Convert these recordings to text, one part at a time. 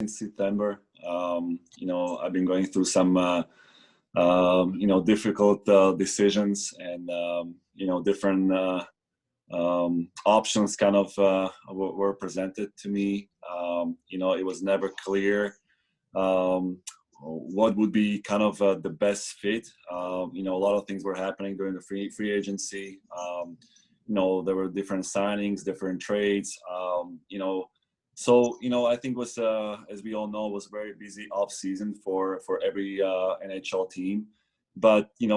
since September. I've been going through some, difficult decisions and, different options kind of were presented to me. It was never clear what would be kind of the best fit. A lot of things were happening during the free agency. There were different signings, different trades. I think it was, as we all know, was a very busy off season for every NHL team. But few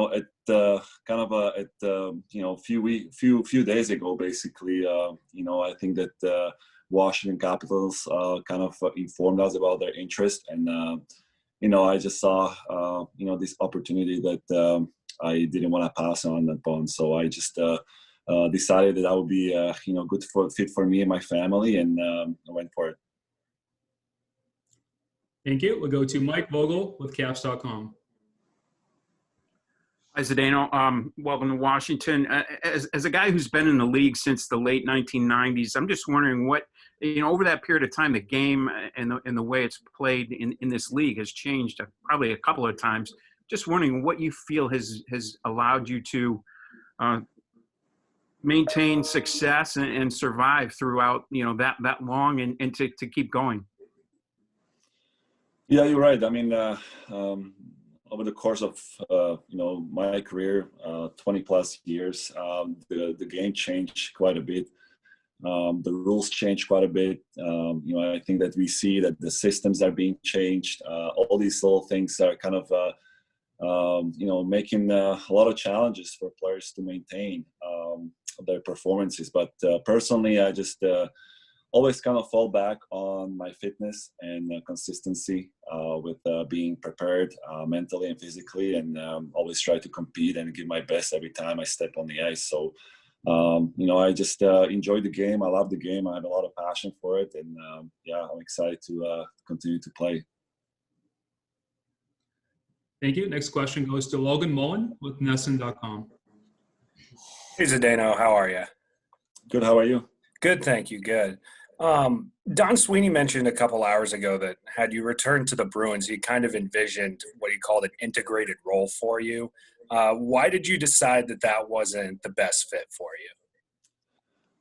days ago, basically, I think that Washington Capitals kind of informed us about their interest, and I just saw this opportunity that I didn't want to pass on upon. So I just decided that would be good fit for me and my family, and I went for it. Thank you. We'll go to Mike Vogel with Caps.com. Hi, Zdeno. Welcome to Washington. As a guy who's been in the league since the late 1990s, I'm just wondering what, over that period of time, the game and the way it's played in this league has changed probably a couple of times. Just wondering what you feel has allowed you to maintain success and survive throughout, that long and to keep going. Yeah, you're right. I mean, over the course of my career, 20 plus years, the game changed quite a bit. The rules changed quite a bit. I think that we see that the systems are being changed. All these little things are kind of making a lot of challenges for players to maintain their performances. But personally, I just always kind of fall back on my fitness and consistency with being prepared mentally and physically, and always try to compete and give my best every time I step on the ice. So, I just enjoy the game. I love the game. I have a lot of passion for it, and I'm excited to continue to play. Thank you. Next question goes to Logan Mullen with Nesson.com. Hey, Zdeno. How are you? Good. How are you? Good, thank you. Good. Don Sweeney mentioned a couple hours ago that had you returned to the Bruins, he kind of envisioned what he called an integrated role for you. Why did you decide that wasn't the best fit for you?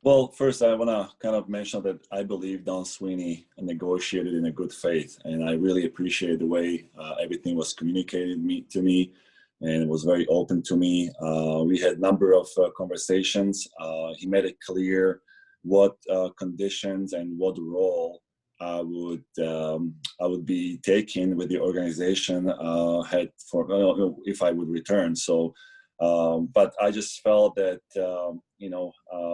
Well, first, I want to kind of mention that I believe Don Sweeney negotiated in a good faith, and I really appreciate the way everything was communicated to me, and it was very open to me. We had a number of conversations. He made it clear what conditions and what role I would be taking with the organization if I would return. So, but I just felt that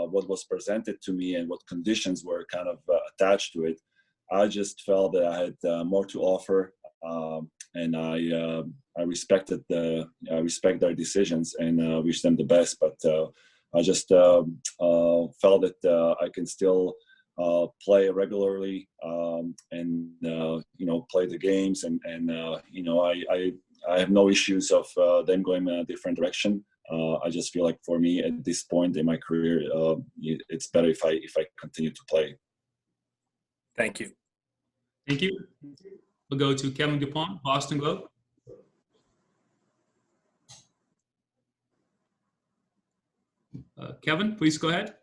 what was presented to me and what conditions were kind of attached to it, I just felt that I had more to offer, and I respect their decisions and wish them the best. But I just felt that I can still play regularly and play the games, and I have no issues of them going in a different direction. I just feel like for me at this point in my career, it's better if I continue to play. Thank you. Thank you. We'll go to Kevin Dupont, Boston Globe. Kevin, please go ahead.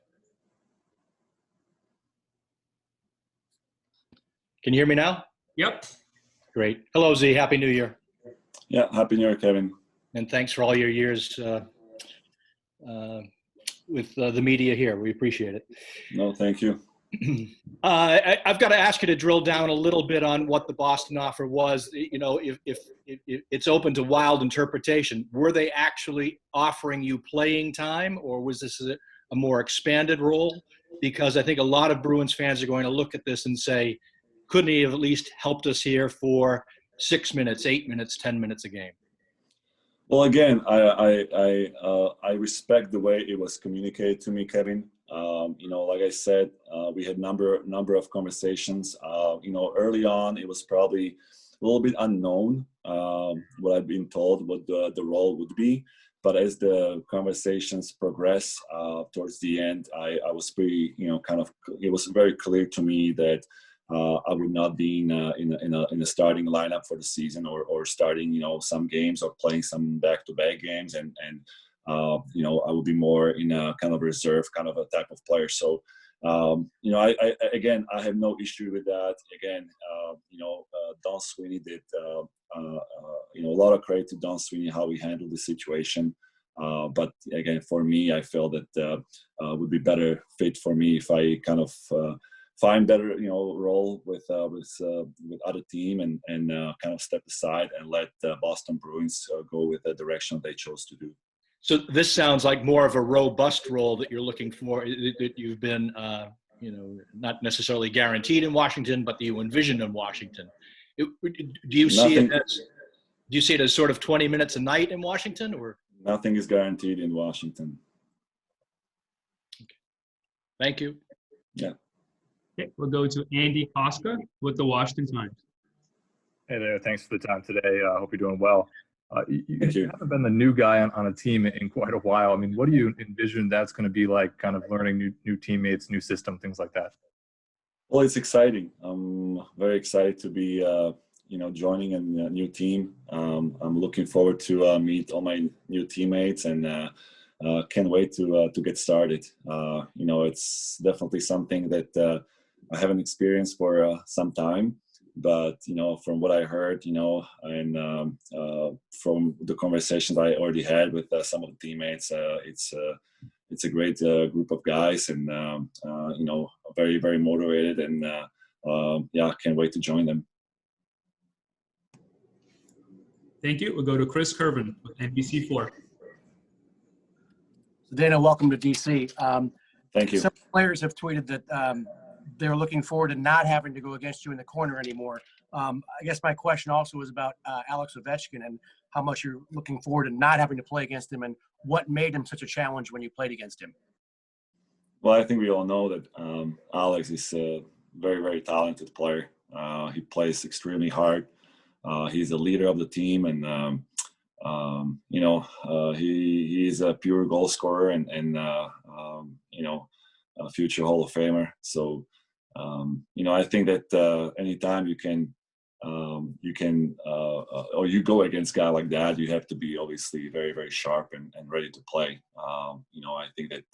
Can you hear me now? Yep. Great. Hello, Z. Happy New Year. Yeah, Happy New Year, Kevin. And thanks for all your years with the media here. We appreciate it. No, thank you. I've got to ask you to drill down a little bit on what the Boston offer was. If it's open to wild interpretation, were they actually offering you playing time, or was this a more expanded role? Because I think a lot of Bruins fans are going to look at this and say, couldn't he have at least helped us here for 6 minutes, 8 minutes, 10 minutes a game? Well, again, I respect the way it was communicated to me, Kevin. Like I said, we had number of conversations. Early on, it was probably a little bit unknown what I've been told what the role would be. But as the conversations progressed towards the end, I was pretty, it was very clear to me that I would not be in a starting lineup for the season, or starting some games, or playing some back-to-back games, and I would be more in a kind of reserve kind of a type of player. So I have no issue with that. Again, Don Sweeney did a lot of credit to Don Sweeney how he handled the situation. But again, for me, I feel that would be better fit for me if I kind of find better role with other team, and kind of step aside and let Boston Bruins go with the direction they chose to do. So this sounds like more of a robust role that you're looking for, that you've been, not necessarily guaranteed in Washington, but that you envisioned in Washington. Do you see it as sort of 20 minutes a night in Washington, or? Nothing is guaranteed in Washington. Okay. Thank you. Yeah. Okay, we'll go to Andy Koska with the Washington Times. Hey there. Thanks for the time today. I hope you're doing well. Thank you. You haven't been the new guy on a team in quite a while. I mean, what do you envision that's going to be like, kind of learning new teammates, new system, things like that? Well, it's exciting. I'm very excited to be, joining a new team. I'm looking forward to meet all my new teammates, and can't wait to get started. It's definitely something that I haven't experienced for some time. But from what I heard, and from the conversations I already had with some of the teammates, it's a great group of guys, and very, very motivated, and can't wait to join them. Thank you. We'll go to Chris Kervin with NBC4. Zdeno, welcome to DC. Thank you. Some players have tweeted that they're looking forward to not having to go against you in the corner anymore. I guess my question also is about Alex Ovechkin, and how much you're looking forward to not having to play against him, and what made him such a challenge when you played against him. Well, I think we all know that Alex is a very, very talented player. He plays extremely hard. He's a leader of the team, and he is a pure goal scorer, and a future Hall of Famer. So I think that anytime you can or you go against a guy like that, you have to be obviously very, very sharp and ready to play. I think that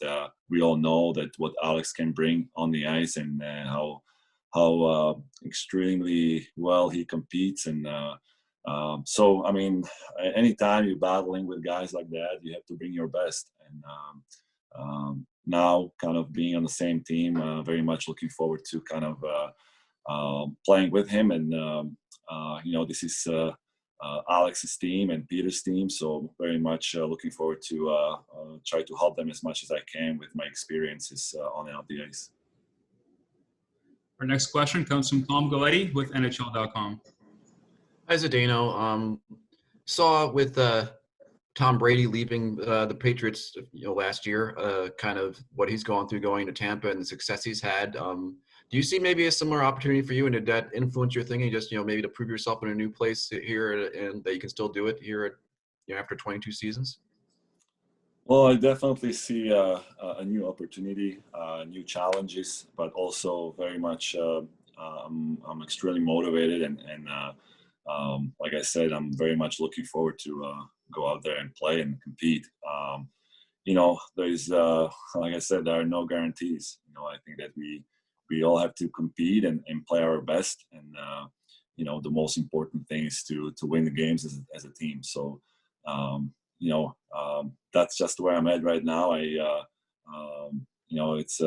we all know that what Alex can bring on the ice, and how extremely well he competes. And so, I mean, anytime you're battling with guys like that, you have to bring your best. And now, kind of being on the same team, very much looking forward to kind of playing with him. And this is Alex's team and Peter's team, so very much looking forward to try to help them as much as I can with my experiences on and off the ice. Our next question comes from Tom Galletti with NHL.com. Hi, Zdeno. Saw with Tom Brady leaving the Patriots, last year, kind of what he's going through going to Tampa and the success he's had. Do you see maybe a similar opportunity for you, and did that influence your thinking, just maybe to prove yourself in a new place here, and that you can still do it here after 22 seasons? Well, I definitely see a new opportunity, new challenges, but also very much I'm extremely motivated, and like I said, I'm very much looking forward to go out there and play and compete. There's like I said, there are no guarantees. I think that we all have to compete and play our best, and the most important thing is to win the games as a team. So that's just where I'm at right now. It's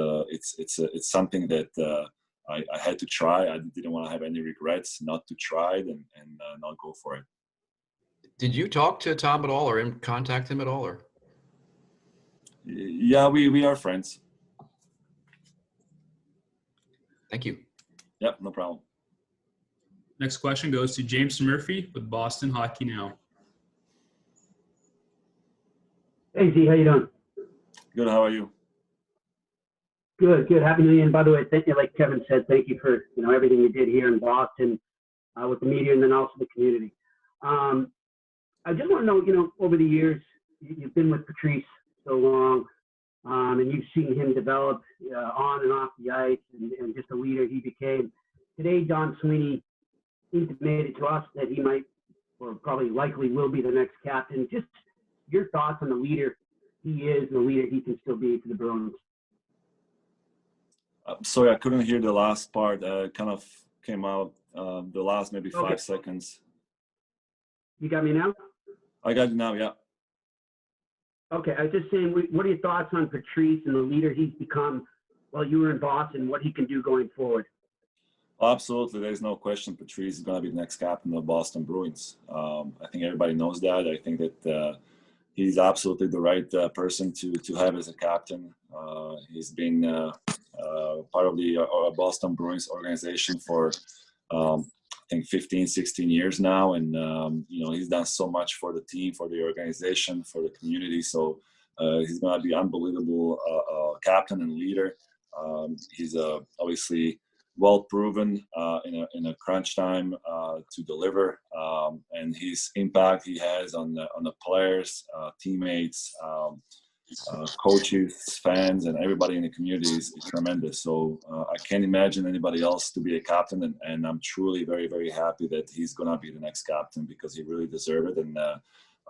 something that I had to try. I didn't want to have any regrets not to try it and not go for it. Did you talk to Tom at all, or contact him at all, or? Yeah, we are friends. Thank you. Yep, no problem. Next question goes to James Murphy with Boston Hockey Now. Hey, Z, how you doing? Good, how are you? Good. Happy New Year. And by the way, thank you, like Kevin said, thank you for everything you did here in Boston with the media, and then also the community. I just want to know, over the years, you've been with Patrice so long, and you've seen him develop on and off the ice, and just the leader he became. today Don Sweeney intimated to us that he might, or probably likely will be the next captain. Just your thoughts on the leader he is and the leader he can still be for the Bruins. Sorry, I couldn't hear the last part. Kind of came out the last maybe 5 seconds. You got me now? I got you now, yeah. Okay, I was just saying, what are your thoughts on Patrice and the leader he's become while you were in Boston, what he can do going forward? Absolutely, there's no question Patrice is going to be the next captain of Boston Bruins. I think everybody knows that. I think that he's absolutely the right person to have as a captain. He's been part of the Boston Bruins organization for I think 15, 16 years now, and he's done so much for the team, for the organization, for the community. So he's going to be unbelievable captain and leader. He's obviously well proven in a crunch time to deliver, and his impact he has on the players, teammates, coaches, fans, and everybody in the community is tremendous. So I can't imagine anybody else to be a captain, and I'm truly very, very happy that he's going to be the next captain because he really deserves it. And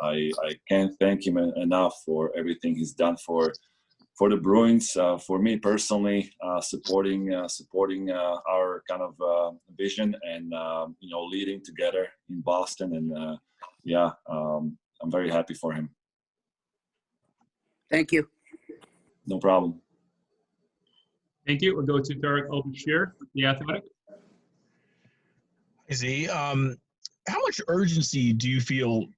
I can't thank him enough for everything he's done for the Bruins. For me personally, supporting our kind of vision and leading together in Boston. And I'm very happy for him. Thank you. No problem. Thank you. We'll go to Derek Overshear, The Athletic. Z, how much urgency do you feel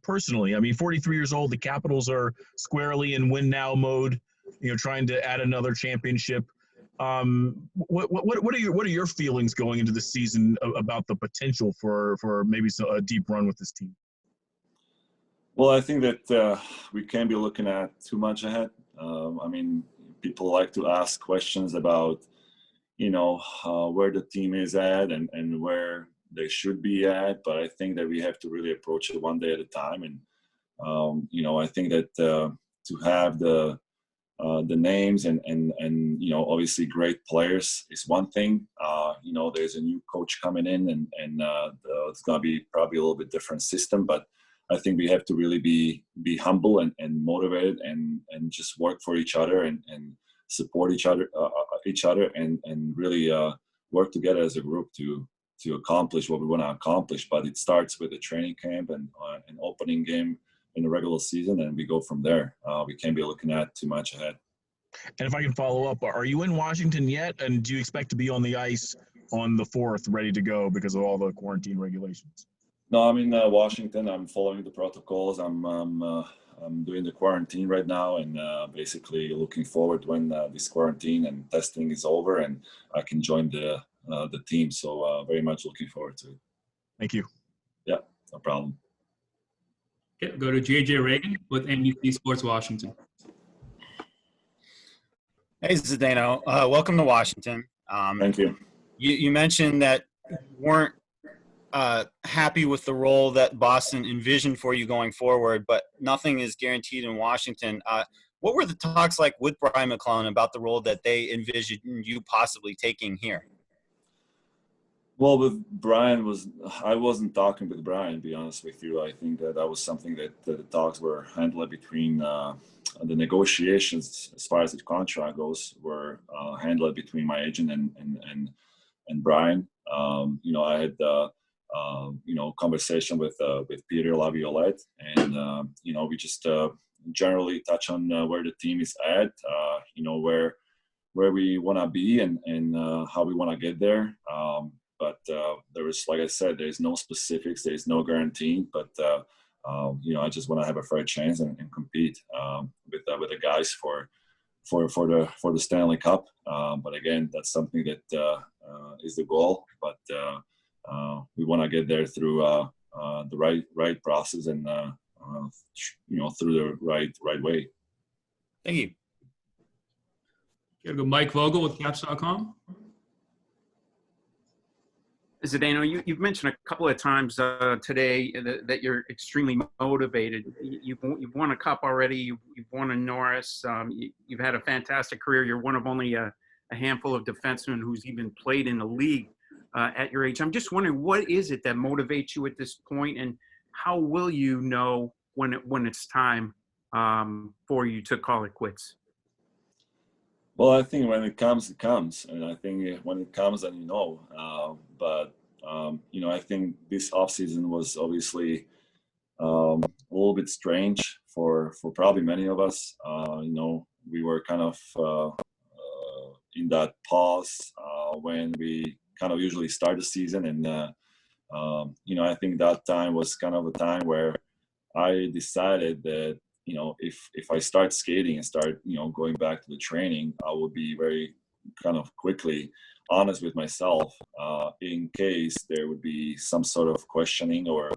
personally? I mean, 43 years old, the Capitals are squarely in win now mode, trying to add another championship. What are your feelings going into the season about the potential for maybe a deep run with this team? Well, I think that we can't be looking at too much ahead. I mean, people like to ask questions about, where the team is at and where they should be at. But I think that we have to really approach it one day at a time. And, I think that to have the names and obviously great players is one thing. There's a new coach coming in and it's going to be probably a little bit different system, but I think we have to really be humble and motivated and just work for each other and support each other and really work together as a group to accomplish what we want to accomplish. But it starts with the training camp and an opening game in the regular season, and we go from there. We can't be looking at too much ahead. And if I can follow up, are you in Washington yet? And do you expect to be on the ice on the 4th, ready to go because of all the quarantine regulations? No, I'm in Washington. I'm following the protocols. I'm doing the quarantine right now, and basically looking forward when this quarantine and testing is over, and I can join the team. So very much looking forward to it. Thank you. Yeah, no problem. Okay, go to JJ Reagan with NBC Sports Washington. Hey, Zdeno. Welcome to Washington. Thank you. You mentioned that you weren't happy with the role that Boston envisioned for you going forward, but nothing is guaranteed in Washington. What were the talks like with Brian McClellan about the role that they envisioned you possibly taking here? Well, with Brian I wasn't talking with Brian, to be honest with you. I think that was something that the talks were handled between the negotiations as far as the contract goes were handled between my agent and Brian. I had conversation with Peter Laviolette, and we just generally touch on where the team is at, where we want to be and how we want to get there. But there is, like I said, there's no specifics, there's no guarantee. But I just want to have a fair chance and compete with the guys for the Stanley Cup. But again, that's something that is the goal. But we want to get there through the right process and through the right way. Thank you. Go Mike Vogel with Caps.com. Zdeno, you've mentioned a couple of times today that you're extremely motivated. You've won a cup already. You've won a Norris. You've had a fantastic career. You're one of only a handful of defensemen who's even played in the league at your age. I'm just wondering, what is it that motivates you at this point, and how will you know when it's time for you to call it quits? Well, I think when it comes, it comes, and I think when it comes, then you know. But I think this offseason was obviously a little bit strange for probably many of us. We were kind of in that pause when we kind of usually start the season, and I think that time was kind of a time where I decided that if I start skating and start going back to the training, I will be very kind of quickly honest with myself in case there would be some sort of questioning or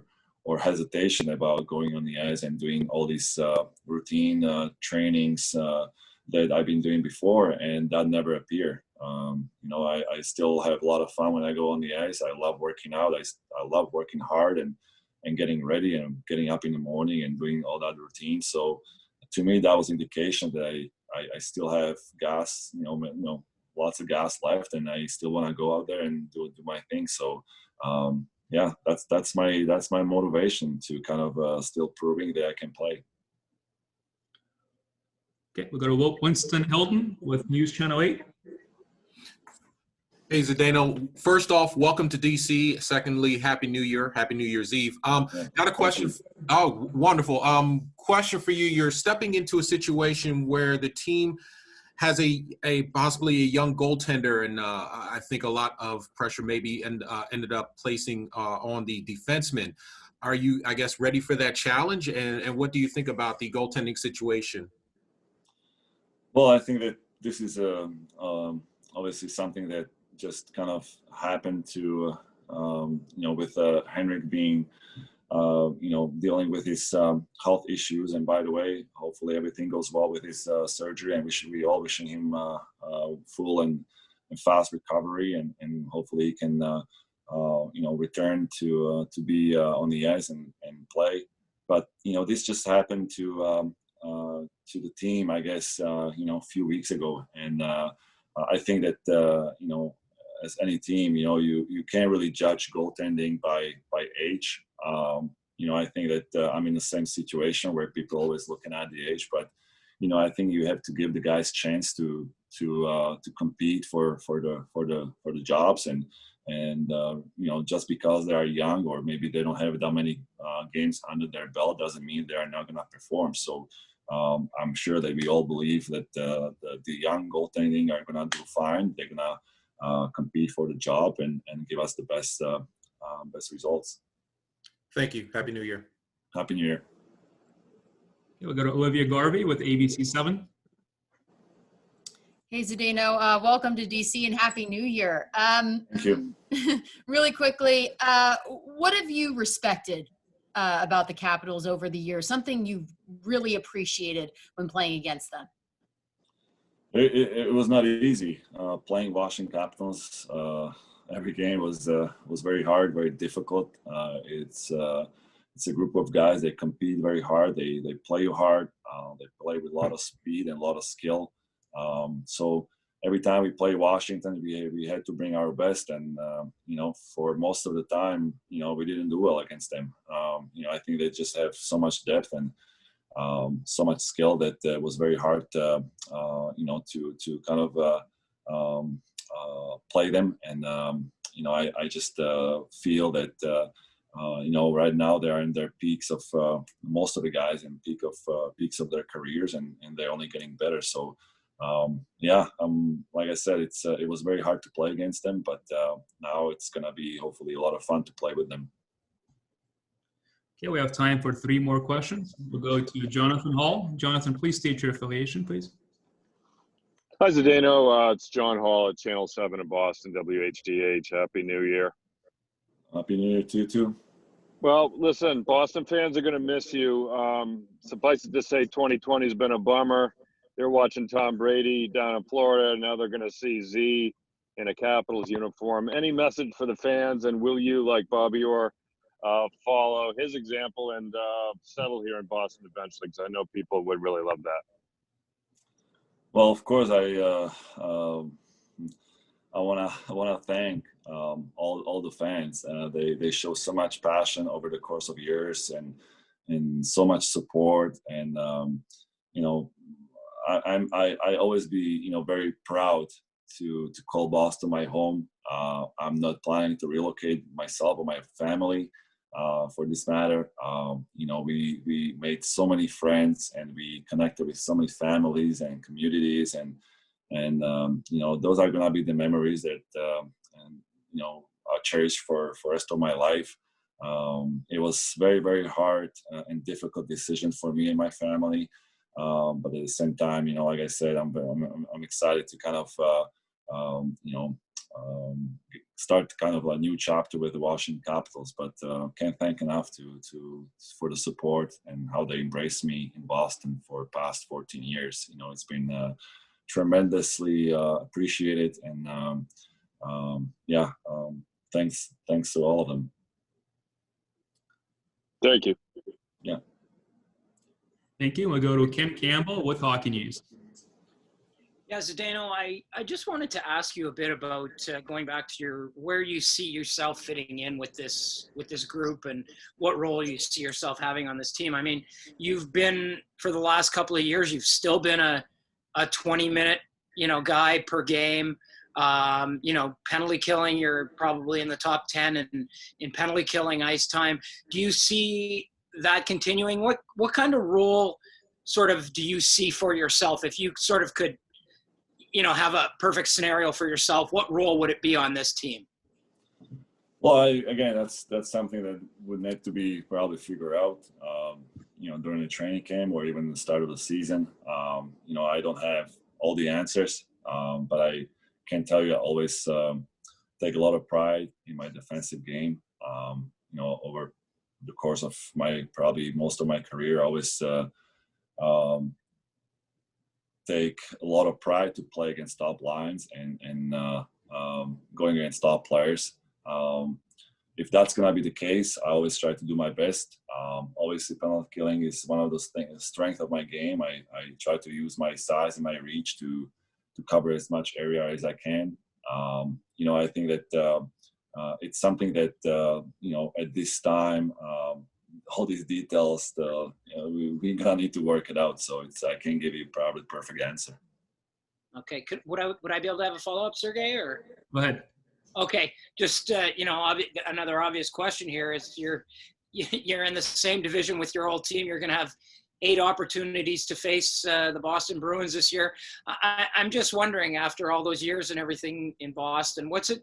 hesitation about going on the ice and doing all these routine trainings that I've been doing before, and that never appeared. I still have a lot of fun when I go on the ice. I love working out. I love working hard and getting ready and getting up in the morning and doing all that routine. So to me, that was indication that I still have gas, lots of gas left, and I still want to go out there and do my thing. So that's my motivation to kind of still proving that I can play. Okay, we'll go to Winston Hilton with News Channel 8. Hey, Zdeno. First off, welcome to DC. Secondly, Happy New Year. Happy New Year's Eve. Got a question. Oh, wonderful. Question for you. You're stepping into a situation where the team has a possibly a young goaltender, and I think a lot of pressure maybe ended up placing on the defenseman. Are you, I guess, ready for that challenge? And what do you think about the goaltending situation? Well, I think that this is obviously something that just kind of happened to, with Henrik being, dealing with his health issues. And by the way, hopefully everything goes well with his surgery, and we all wishing him full and fast recovery, and hopefully he can, return to be on the ice and play. But this just happened to the team, I guess, a few weeks ago, and I think that as any team, you can't really judge goaltending by age. I think that I'm in the same situation where people are always looking at the age, but I think you have to give the guys chance to compete for the jobs, and just because they are young or maybe they don't have that many games under their belt doesn't mean they are not going to perform. So I'm sure that we all believe that the young goaltending are going to do fine. They're going to compete for the job and give us the best results. Thank you. Happy New Year. Happy New Year. We'll go to Olivia Garvey with ABC7. Hey, Zdeno. Welcome to DC and Happy New Year. Thank you. Really quickly, what have you respected about the Capitals over the years? Something you've really appreciated when playing against them? It was not easy. Playing Washington Capitals every game was very hard, very difficult. It's a group of guys. They compete very hard. They play you hard. They play with a lot of speed and a lot of skill. So every time we play Washington, we had to bring our best, and for most of the time, we didn't do well against them. I think they just have so much depth and so much skill that was very hard to kind of play them. And I just feel that right now they are in their peaks of most of the guys in peaks of their careers, and they're only getting better. So like I said, it was very hard to play against them, but now it's gonna be hopefully a lot of fun to play with them. Okay, we have time for 3 more questions. We'll go to Jonathan Hall. Jonathan, please state your affiliation, please. Hi, Zdeno. It's John Hall at Channel 7 in Boston, WHDH. Happy New Year. Happy New Year to you, too. Well, listen, Boston fans are going to miss you. Suffice it to say, 2020 has been a bummer. They're watching Tom Brady down in Florida. Now they're going to see Z in a Capitals uniform. Any message for the fans, and will you, like Bobby Orr, follow his example and settle here in Boston eventually? Because I know people would really love that. Well, of course, wanna thank all the fans. They show so much passion over the course of years and so much support. And you know, I always be, you know, very proud to call Boston my home. I'm not planning to relocate myself or my family for this matter. You know, we made so many friends and we connected with so many families and communities, and you know, those are gonna be the memories that you know, I'll cherish for the rest of my life. It was very hard and difficult decision for me and my family, but at the same time, you know, like I said, I'm excited to kind of you know, start kind of a new chapter with the Washington Capitals. But can't thank enough for the support and how they embraced me in Boston for the past 14 years. You know, it's been tremendously appreciated, and yeah, thanks to all of them. Thank you. Yeah. Thank you. We'll go to Kim Campbell with Hockey News. Yeah, Zdeno, I just wanted to ask you a bit about going back to where you see yourself fitting in with this group and what role you see yourself having on this team. I mean, you've been, for the last couple of years, you've still been a 20-minute, you know, guy per game. You know, penalty killing, you're probably in the top 10 in penalty killing ice time. Do you see that continuing? What kind of role sort of do you see for yourself if you sort of could, you know, have a perfect scenario for yourself? What role would it be on this team? Well, again, that's something that would need to be probably figured out, you know, during the training camp or even the start of the season. You know, I don't have all the answers, but I can tell you I always take a lot of pride in my defensive game. You know, over the course of probably most of my career, I always take a lot of pride to play against top lines and going against top players. If that's going to be the case, I always try to do my best. Obviously, penalty killing is one of those things, strength of my game. I try to use my size and my reach to cover as much area as I can. You know, I think that it's something that, you know, at this time, all these details, you know, we're gonna need to work it out. So I can't give you probably the perfect answer. Okay, would I be able to have a follow-up, Sergey, or? Go ahead. Okay, just you know, another obvious question here is you're in the same division with your old team. You're going to have 8 opportunities to face the Boston Bruins this year. I'm just wondering, after all those years and everything in Boston, what's it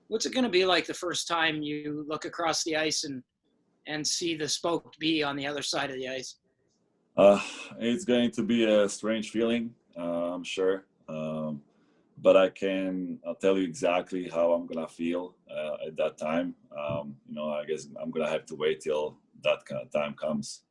going to be like the first time you look across the ice and see the spoked bee on the other side of the ice? It's going to be a strange feeling, I'm sure. But I'll tell you exactly how I'm gonna feel at that time. You know, I guess I'm gonna have to wait till that kind of time comes.